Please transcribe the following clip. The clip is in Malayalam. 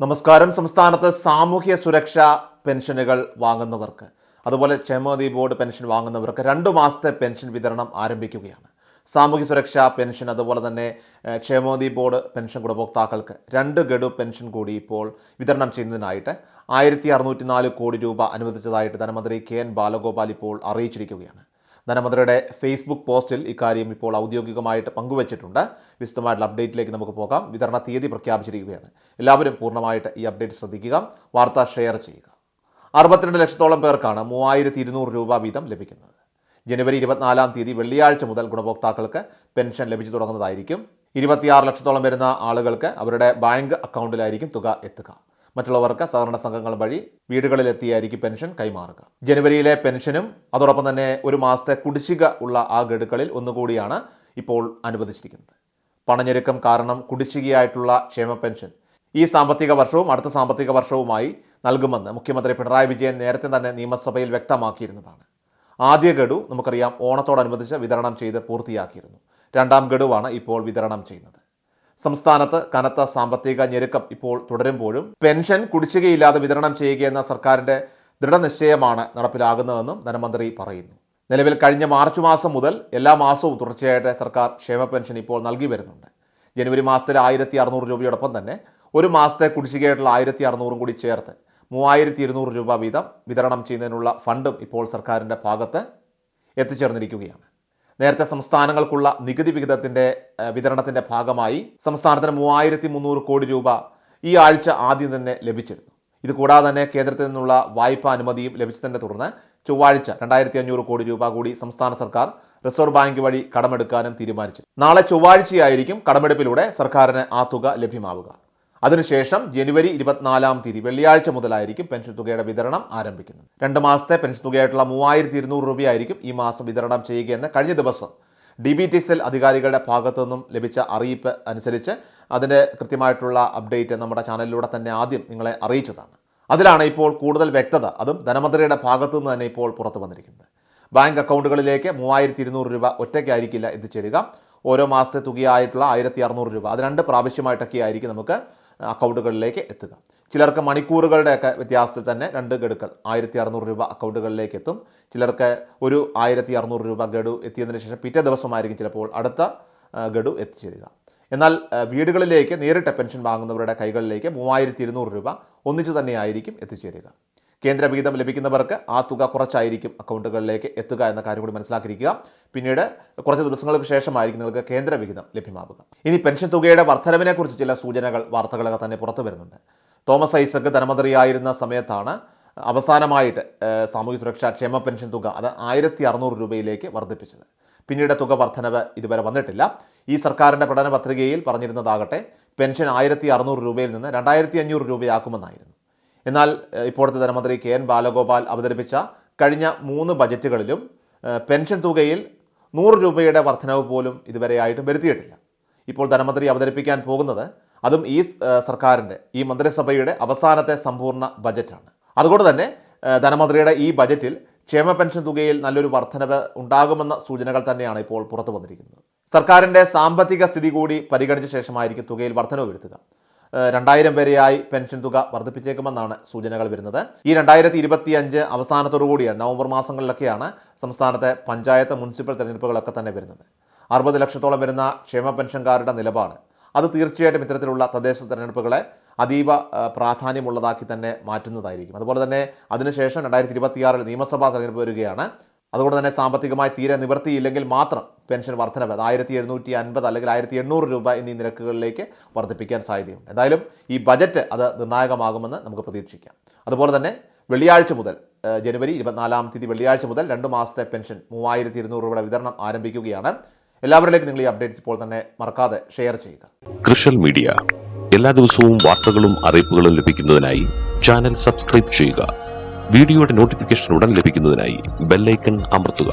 നമസ്കാരം. സംസ്ഥാനത്ത് സാമൂഹ്യ സുരക്ഷാ പെൻഷനുകൾ വാങ്ങുന്നവർക്ക്, അതുപോലെ ക്ഷേമനിധി ബോർഡ് പെൻഷൻ വാങ്ങുന്നവർക്ക് 2 മാസത്തെ പെൻഷൻ വിതരണം ആരംഭിക്കുകയാണ്. സാമൂഹ്യ സുരക്ഷാ പെൻഷൻ അതുപോലെ തന്നെ ക്ഷേമനിധി ബോർഡ് പെൻഷൻ ഗുണഭോക്താക്കൾക്ക് 2 ഗഡു പെൻഷൻ കൂടി ഇപ്പോൾ വിതരണം ചെയ്യുന്നതിനായിട്ട് 1604 കോടി രൂപ അനുവദിച്ചതായിട്ട് ധനമന്ത്രി KN ബാലഗോപാൽ ഇപ്പോൾ അറിയിച്ചിരിക്കുകയാണ്. ധനമന്ത്രിയുടെ ഫേസ്ബുക്ക് പോസ്റ്റിൽ ഇക്കാര്യം ഇപ്പോൾ ഔദ്യോഗികമായിട്ട് പങ്കുവച്ചിട്ടുണ്ട്. വിശദമായിട്ടുള്ള അപ്ഡേറ്റിലേക്ക് നമുക്ക് പോകാം. വിതരണ തീയതി പ്രഖ്യാപിച്ചിരിക്കുകയാണ്. എല്ലാവരും പൂർണ്ണമായിട്ട് ഈ അപ്ഡേറ്റ് ശ്രദ്ധിക്കുക, വാർത്ത ഷെയർ ചെയ്യുക. 62 ലക്ഷത്തോളം പേർക്കാണ് 3200 രൂപ വീതം ലഭിക്കുന്നത്. ജനുവരി 24 തീയതി വെള്ളിയാഴ്ച മുതൽ ഗുണഭോക്താക്കൾക്ക് പെൻഷൻ ലഭിച്ചു തുടങ്ങുന്നതായിരിക്കും. 26 ലക്ഷത്തോളം വരുന്ന ആളുകൾക്ക് അവരുടെ ബാങ്ക് അക്കൗണ്ടിലായിരിക്കും തുക എത്തുക. മറ്റുള്ളവർക്ക് സഹകരണ സംഘങ്ങൾ വഴി വീടുകളിലെത്തിയായിരിക്കും പെൻഷൻ കൈമാറുക. ജനുവരിയിലെ പെൻഷനും അതോടൊപ്പം തന്നെ 1 മാസത്തെ കുടിശ്ശിക ഉള്ള ആ ഗഡുക്കളിൽ ഒന്നുകൂടിയാണ് ഇപ്പോൾ അനുവദിച്ചിരിക്കുന്നത്. പണഞ്ഞെരുക്കം കാരണം കുടിശ്ശികയായിട്ടുള്ള ക്ഷേമ പെൻഷൻ ഈ സാമ്പത്തിക വർഷവും അടുത്ത സാമ്പത്തിക വർഷവുമായി നൽകുമെന്ന് മുഖ്യമന്ത്രി പിണറായി വിജയൻ നേരത്തെ തന്നെ നിയമസഭയിൽ വ്യക്തമാക്കിയിരുന്നതാണ്. ആദ്യ ഗഡു നമുക്കറിയാം ഓണത്തോടനുബന്ധിച്ച് വിതരണം ചെയ്ത് പൂർത്തിയാക്കിയിരുന്നു. 2ാം ഗഡുവാണ് ഇപ്പോൾ വിതരണം ചെയ്യുന്നത്. സംസ്ഥാനത്ത് കനത്ത സാമ്പത്തിക ഞെരുക്കം ഇപ്പോൾ തുടരുമ്പോഴും പെൻഷൻ കുടിശ്ശികയില്ലാതെ വിതരണം ചെയ്യുകയെന്ന സർക്കാരിൻ്റെ ദൃഢനിശ്ചയമാണ് നടപ്പിലാകുന്നതെന്നും ധനമന്ത്രി പറയുന്നു. നിലവിൽ കഴിഞ്ഞ മാർച്ച് മാസം മുതൽ എല്ലാ മാസവും തുടർച്ചയായിട്ട് സർക്കാർ ക്ഷേമ പെൻഷൻ ഇപ്പോൾ നൽകി വരുന്നുണ്ട്. ജനുവരി മാസത്തിൽ 1600 രൂപയോടൊപ്പം തന്നെ 1 മാസത്തെ കുടിശ്ശികയായിട്ടുള്ള 1600 കൂടി ചേർത്ത് 3200 രൂപ വീതം വിതരണം ചെയ്യുന്നതിനുള്ള ഫണ്ടും ഇപ്പോൾ സർക്കാരിൻ്റെ ഭാഗത്ത് എത്തിച്ചേർന്നിരിക്കുകയാണ്. നേരത്തെ സംസ്ഥാനങ്ങൾക്കുള്ള നികുതി വിഹിതത്തിൻ്റെ വിതരണത്തിൻ്റെ ഭാഗമായി സംസ്ഥാനത്തിന് 3300 കോടി രൂപ ഈ ആഴ്ച ആദ്യം തന്നെ ലഭിച്ചിരുന്നു. ഇത് കൂടാതെ തന്നെ കേന്ദ്രത്തിൽ നിന്നുള്ള വായ്പാ അനുമതിയും ലഭിച്ചതിനെ തുടർന്ന് ചൊവ്വാഴ്ച 2500 കോടി രൂപ കൂടി സംസ്ഥാന സർക്കാർ റിസർവ് ബാങ്ക് വഴി കടമെടുക്കാനും തീരുമാനിച്ചു. നാളെ ചൊവ്വാഴ്ചയായിരിക്കും കടമെടുപ്പിലൂടെ സർക്കാരിന് ആ തുക ലഭ്യമാവുക. അതിനുശേഷം ജനുവരി 24 തീയതി വെള്ളിയാഴ്ച മുതലായിരിക്കും പെൻഷൻ തുകയുടെ വിതരണം ആരംഭിക്കുന്നത്. 2 മാസത്തെ പെൻഷൻ തുകയായിട്ടുള്ള 3200 രൂപയായിരിക്കും ഈ മാസം വിതരണം ചെയ്യുകയെന്ന് കഴിഞ്ഞ ദിവസം DBTCL അധികാരികളുടെ ഭാഗത്തു നിന്നും ലഭിച്ച അറിയിപ്പ് അനുസരിച്ച് അതിൻ്റെ കൃത്യമായിട്ടുള്ള അപ്ഡേറ്റ് നമ്മുടെ ചാനലിലൂടെ തന്നെ ആദ്യം നിങ്ങളെ അറിയിച്ചതാണ്. അതിലാണ് ഇപ്പോൾ കൂടുതൽ വ്യക്തത, അതും ധനമന്ത്രിയുടെ ഭാഗത്തു നിന്ന് തന്നെ ഇപ്പോൾ പുറത്തു വന്നിരിക്കുന്നത്. ബാങ്ക് അക്കൗണ്ടുകളിലേക്ക് 3200 രൂപ ഒറ്റയ്ക്കായിരിക്കില്ല എത്തിച്ചേരുക. ഓരോ മാസത്തെ തുകയായിട്ടുള്ള 1600 രൂപ അത് 2 പ്രാവശ്യമായിട്ടൊക്കെ ആയിരിക്കും നമുക്ക് അക്കൗണ്ടുകളിലേക്ക് എത്തുക. ചിലർക്ക് മണിക്കൂറുകളുടെയൊക്കെ വ്യത്യാസത്തിൽ തന്നെ 2 ഗഡുക്കൾ 1600 രൂപ അക്കൗണ്ടുകളിലേക്ക് എത്തും. ചിലർക്ക് ഒരു 1600 രൂപ ഗഡു എത്തിയതിനു ശേഷം പിറ്റേ ദിവസമായിരിക്കും ചിലപ്പോൾ അടുത്ത ഗഡു എത്തിച്ചേരുക. എന്നാൽ വീടുകളിലേക്ക് നേരിട്ട് പെൻഷൻ വാങ്ങുന്നവരുടെ കൈകളിലേക്ക് 3200 രൂപ ഒന്നിച്ചു തന്നെയായിരിക്കും എത്തിച്ചേരുക. കേന്ദ്ര വിഹിതം ലഭിക്കുന്നവർക്ക് ആ തുക കുറച്ചായിരിക്കും അക്കൗണ്ടുകളിലേക്ക് എത്തുക എന്ന കാര്യം കൂടി മനസ്സിലാക്കിയിരിക്കുക. പിന്നീട് കുറച്ച് ദിവസങ്ങൾക്ക് ശേഷമായിരിക്കും നിങ്ങൾക്ക് കേന്ദ്ര വിഹിതം ലഭ്യമാവുക. ഇനി പെൻഷൻ തുകയുടെ വർധനവിനെക്കുറിച്ച് ചില സൂചനകൾ, വാർത്തകളൊക്കെ തന്നെ പുറത്തു വരുന്നുണ്ട്. തോമസ് ഐസക് ധനമന്ത്രിയായിരുന്ന സമയത്താണ് അവസാനമായിട്ട് സാമൂഹ്യ സുരക്ഷാ ക്ഷേമ പെൻഷൻ തുക അത് 1600 രൂപയിലേക്ക് വർദ്ധിപ്പിച്ചത്. പിന്നീട് തുക വർധനവ് ഇതുവരെ വന്നിട്ടില്ല. ഈ സർക്കാരിൻ്റെ പഠന പത്രികയിൽ പറഞ്ഞിരുന്നതാകട്ടെ പെൻഷൻ 1600 രൂപയിൽ നിന്ന് 2500 രൂപയാക്കുമെന്നായിരുന്നു. എന്നാൽ ഇപ്പോഴത്തെ ധനമന്ത്രി KN ബാലഗോപാൽ അവതരിപ്പിച്ച കഴിഞ്ഞ 3 ബജറ്റുകളിലും പെൻഷൻ തുകയിൽ 100 രൂപയുടെ വർധനവ് പോലും ഇതുവരെയായിട്ടും വരുത്തിയിട്ടില്ല. ഇപ്പോൾ ധനമന്ത്രി അവതരിപ്പിക്കാൻ പോകുന്നത് അതും ഈ സർക്കാരിൻ്റെ ഈ മന്ത്രിസഭയുടെ അവസാനത്തെ സമ്പൂർണ്ണ ബജറ്റാണ്. അതുകൊണ്ട് തന്നെ ധനമന്ത്രിയുടെ ഈ ബജറ്റിൽ ക്ഷേമ പെൻഷൻ തുകയിൽ നല്ലൊരു വർധനവ് ഉണ്ടാകുമെന്ന സൂചനകൾ തന്നെയാണ് ഇപ്പോൾ പുറത്തു വന്നിരിക്കുന്നത്. സർക്കാരിൻ്റെ സാമ്പത്തിക സ്ഥിതി കൂടി പരിഗണിച്ച ശേഷമായിരിക്കും തുകയിൽ വർധനവ് വരുത്തുക. 2000 വരെയായി പെൻഷൻ തുക വർദ്ധിപ്പിച്ചേക്കുമെന്നാണ് സൂചനകൾ വരുന്നത്. ഈ 2025 അവസാനത്തോടുകൂടിയാണ്, നവംബർ മാസങ്ങളിലൊക്കെയാണ് സംസ്ഥാനത്തെ പഞ്ചായത്ത് മുനിസിപ്പൽ തെരഞ്ഞെടുപ്പുകളൊക്കെ തന്നെ വരുന്നത്. 60 ലക്ഷത്തോളം വരുന്ന ക്ഷേമ പെൻഷൻകാരുടെ നിലപാട് അത് തീർച്ചയായിട്ടും ഇത്തരത്തിലുള്ള തദ്ദേശ തെരഞ്ഞെടുപ്പുകളെ അതീവ പ്രാധാന്യമുള്ളതാക്കി തന്നെ മാറ്റുന്നതായിരിക്കും. അതുപോലെ തന്നെ അതിനുശേഷം 2026 നിയമസഭാ തെരഞ്ഞെടുപ്പ് വരികയാണ്. അതുകൊണ്ട് തന്നെ സാമ്പത്തികമായി തീരെ നിവൃത്തിയില്ലെങ്കിൽ മാത്രം പെൻഷൻ വർധനവ് 1750 അല്ലെങ്കിൽ 1800 രൂപ എന്നീ നിരക്കുകളിലേക്ക് വർദ്ധിപ്പിക്കാൻ സാധ്യതയുണ്ട്. എന്തായാലും ഈ ബജറ്റ് അത് നിർണായകമാകുമെന്ന് നമുക്ക് പ്രതീക്ഷിക്കാം. അതുപോലെ തന്നെ വെള്ളിയാഴ്ച മുതൽ ജനുവരി 24 തീയതി വെള്ളിയാഴ്ച മുതൽ 2 മാസത്തെ പെൻഷൻ 3200 രൂപയുടെ വിതരണം ആരംഭിക്കുകയാണ്. എല്ലാവരിലേക്കും നിങ്ങൾ ഈ അപ്ഡേറ്റ്സ് ഇപ്പോൾ തന്നെ മറക്കാതെ ഷെയർ ചെയ്യുക. കൃഷൽ മീഡിയ എല്ലാ ദിവസവും വാർത്തകളും അറിയിപ്പുകളും ലഭിക്കുന്നതിനായി ചാനൽ സബ്സ്ക്രൈബ് ചെയ്യുക. വീഡിയോയുടെ നോട്ടിഫിക്കേഷൻ ഉടൻ ലഭിക്കുന്നതിനായി ബെൽ ഐക്കൺ അമർത്തുക.